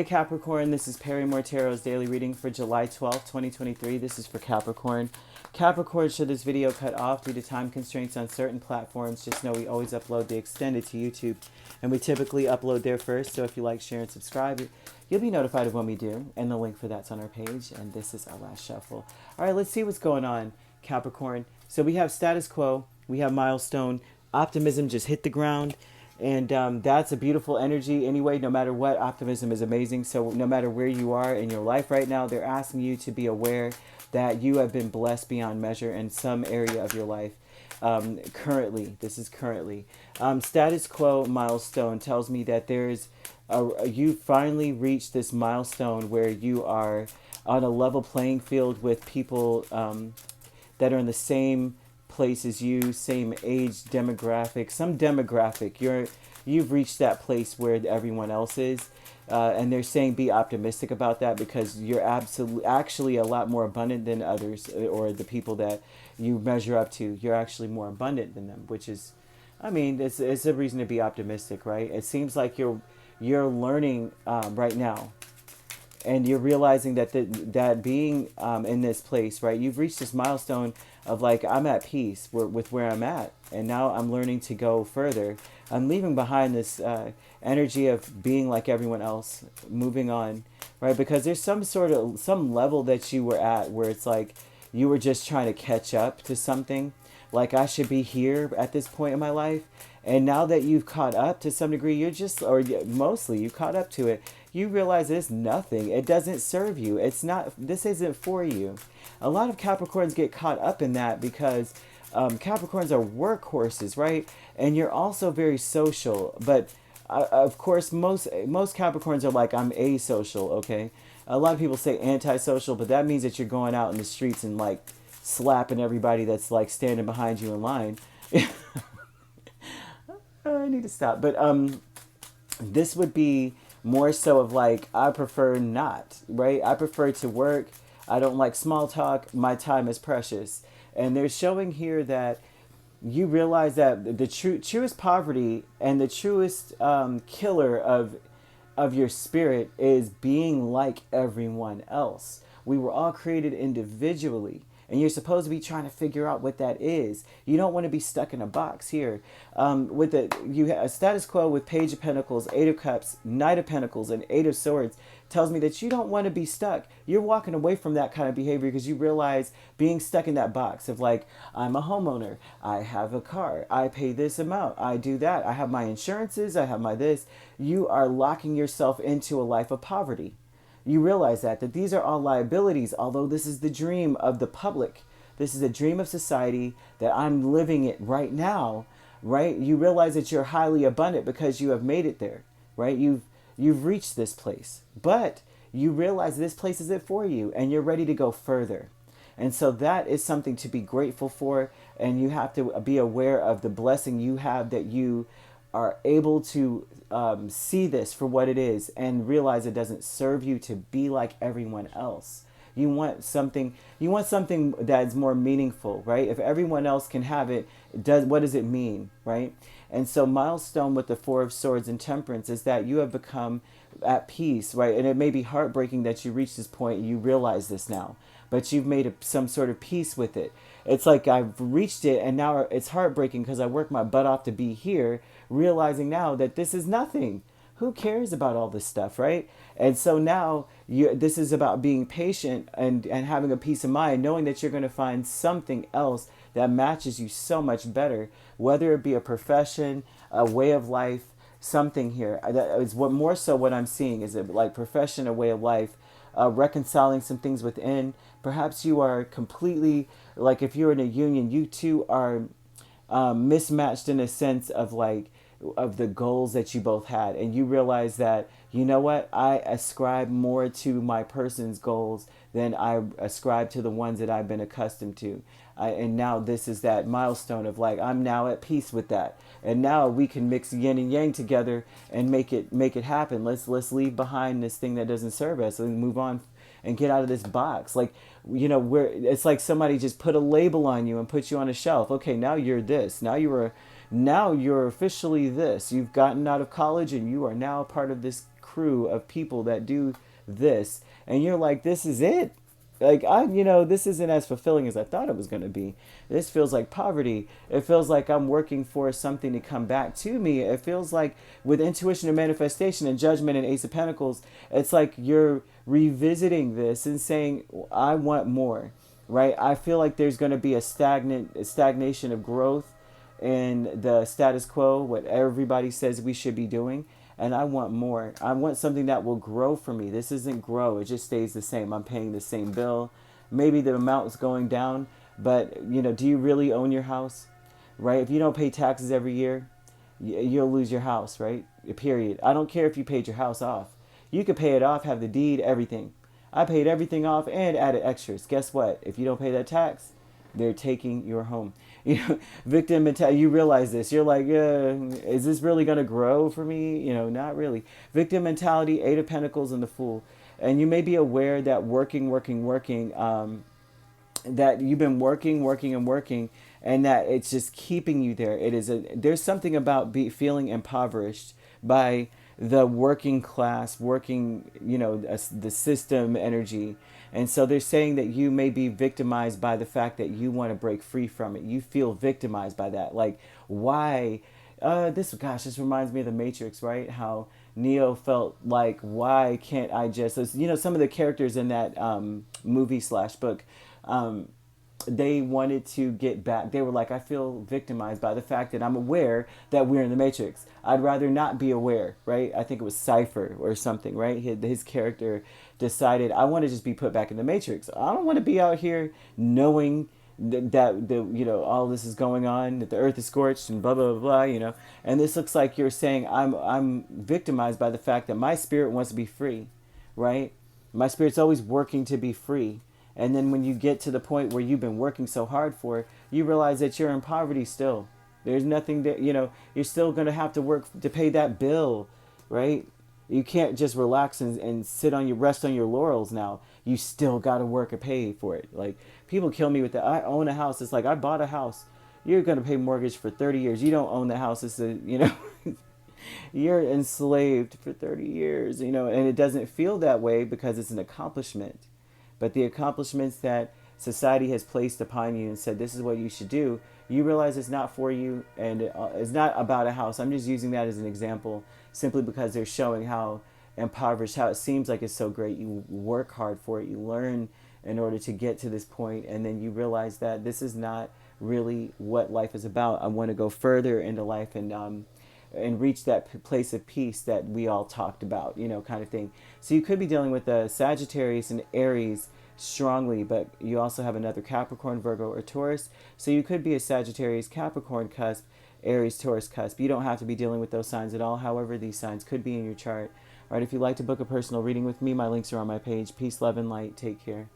Hey Capricorn, this is Perrymore Tarot's daily reading for July 12th, 2023. This is for Capricorn. Capricorn, should this video cut off due to time constraints on certain platforms, just know we always upload the extended to YouTube. And we typically upload there first, so if you like, share, and subscribe, you'll be notified of when we do. And the link for that's on our page. And this is our last shuffle. All right, let's see what's going on, Capricorn. So we have status quo, we have milestone, optimism just hit the ground. And that's a beautiful energy anyway, no matter what. Optimism is amazing. So no matter where you are in your life right now, they're asking you to be aware that you have been blessed beyond measure in some area of your life. Currently, this is currently. Status quo milestone tells me that you finally reached this milestone where you are on a level playing field with people that are in the same place as you, same age demographic, some demographic. You've reached that place where everyone else is, and they're saying be optimistic about that because you're actually a lot more abundant than others, or the people that you measure up to. You're actually more abundant than them, which is, I mean, it's a reason to be optimistic, right? It seems like you're learning right now. And you're realizing that being in this place, right? You've reached this milestone of like, I'm at peace with where I'm at. And now I'm learning to go further. I'm leaving behind this energy of being like everyone else, moving on, right? Because there's some level that you were at where it's like you were just trying to catch up to something. Like, I should be here at this point in my life. And now that you've caught up to some degree, or mostly you caught up to it, you realize it's nothing. It doesn't serve you. This isn't for you. A lot of Capricorns get caught up in that because Capricorns are workhorses, right? And you're also very social. But of course, most Capricorns are like, I'm asocial, okay? A lot of people say antisocial, but that means that you're going out in the streets and like slapping everybody that's like standing behind you in line. I need to stop. But this would be more so of like, I prefer not, right? I prefer to work. I don't like small talk. My time is precious. And they're showing here that you realize that the truest poverty and the truest killer of your spirit is being like everyone else. We were all created individually. And you're supposed to be trying to figure out what that is. You don't want to be stuck in a box here. You have a status quo with Page of Pentacles, Eight of Cups, Knight of Pentacles, and Eight of Swords tells me that you don't want to be stuck. You're walking away from that kind of behavior because you realize being stuck in that box of like, I'm a homeowner, I have a car, I pay this amount, I do that, I have my insurances, I have my this. You are locking yourself into a life of poverty. You realize that these are all liabilities, although this is the dream of the public. This is a dream of society that I'm living it right now, right? You realize that you're highly abundant because you have made it there, right? You've reached this place, but you realize this place isn't for you and you're ready to go further. And so that is something to be grateful for, and you have to be aware of the blessing you have that you are able to see this for what it is and realize it doesn't serve you to be like everyone else. You want something that's more meaningful, right? If everyone else can have it, what does it mean, right? And so milestone with the Four of Swords and Temperance is that you have become at peace, right? And it may be heartbreaking that you reach this point and you realize this now, but you've made some sort of peace with it. It's like, I've reached it and now it's heartbreaking because I worked my butt off to be here, realizing now that this is nothing. Who cares about all this stuff, right? And so now this is about being patient and having a peace of mind, knowing that you're going to find something else that matches you so much better, whether it be a profession, a way of life, something here. That is what more so what I'm seeing is it like profession, a way of life, reconciling some things within. Perhaps you are completely, like if you're in a union, you two are mismatched in a sense of like, of the goals that you both had, and you realize that, you know what, I ascribe more to my person's goals than I ascribe to the ones that I've been accustomed to. And now this is that milestone of like, I'm now at peace with that, and now we can mix yin and yang together and make it happen. Let's leave behind this thing that doesn't serve us and move on and get out of this box. Like, you know, where it's like somebody just put a label on you and put you on a shelf. Okay, now you're this. Now you're officially this. You've gotten out of college and you are now a part of this crew of people that do this, and you're like, this is it. Like, this isn't as fulfilling as I thought it was going to be. This feels like poverty. It feels like I'm working for something to come back to me. It feels like with intuition and manifestation and judgment and Ace of Pentacles, it's like you're revisiting this and saying, I want more, right? I feel like there's going to be a stagnation of growth in the status quo, what everybody says we should be doing. And I want more. I want something that will grow for me. This isn't grow. It just stays the same. I'm paying the same bill. Maybe the amount is going down, but do you really own your house? Right? If you don't pay taxes every year, you'll lose your house, right? Period. I don't care if you paid your house off. You could pay it off, have the deed, everything. I paid everything off and added extras. Guess what? If you don't pay that tax, they're taking your home. Victim mentality. You realize this. You're like, is this really going to grow for me? Not really. Victim mentality, Eight of Pentacles, and the Fool. And you may be aware that working, that you've been working, and that it's just keeping you there. There's something about feeling impoverished by the working class, the system energy. And so they're saying that you may be victimized by the fact that you want to break free from it. You feel victimized by that. Like, why? This reminds me of the Matrix, right? How Neo felt like, why can't I just, some of the characters in that movie/book, they wanted to get back. They were like, I feel victimized by the fact that I'm aware that we're in the Matrix. I'd rather not be aware, right? I think it was Cypher or something, right? His character decided, I want to just be put back in the Matrix. I don't want to be out here knowing that all this is going on, that the earth is scorched and blah, blah, blah, And this looks like you're saying, I'm victimized by the fact that my spirit wants to be free, right? My spirit's always working to be free. And then when you get to the point where you've been working so hard for it, you realize that you're in poverty still. There's nothing that, you're still going to have to work to pay that bill, right? You can't just relax and rest on your laurels now. You still got to work and pay for it. Like, people kill me with that. I own a house. It's like, I bought a house. You're going to pay mortgage for 30 years. You don't own the house. It's you're enslaved for 30 years, and it doesn't feel that way because it's an accomplishment. But the accomplishments that society has placed upon you and said, this is what you should do, you realize it's not for you, and it's not about a house. I'm just using that as an example simply because they're showing how impoverished, how it seems like it's so great. You work hard for it. You learn in order to get to this point, and then you realize that this is not really what life is about. I want to go further into life and reach that place of peace that we all talked about, kind of thing. So you could be dealing with a Sagittarius and Aries strongly, but you also have another Capricorn, Virgo, or Taurus. So you could be a Sagittarius, Capricorn cusp, Aries, Taurus cusp. You don't have to be dealing with those signs at all. However, these signs could be in your chart. All right, if you'd like to book a personal reading with me, my links are on my page. Peace, love, and light. Take care.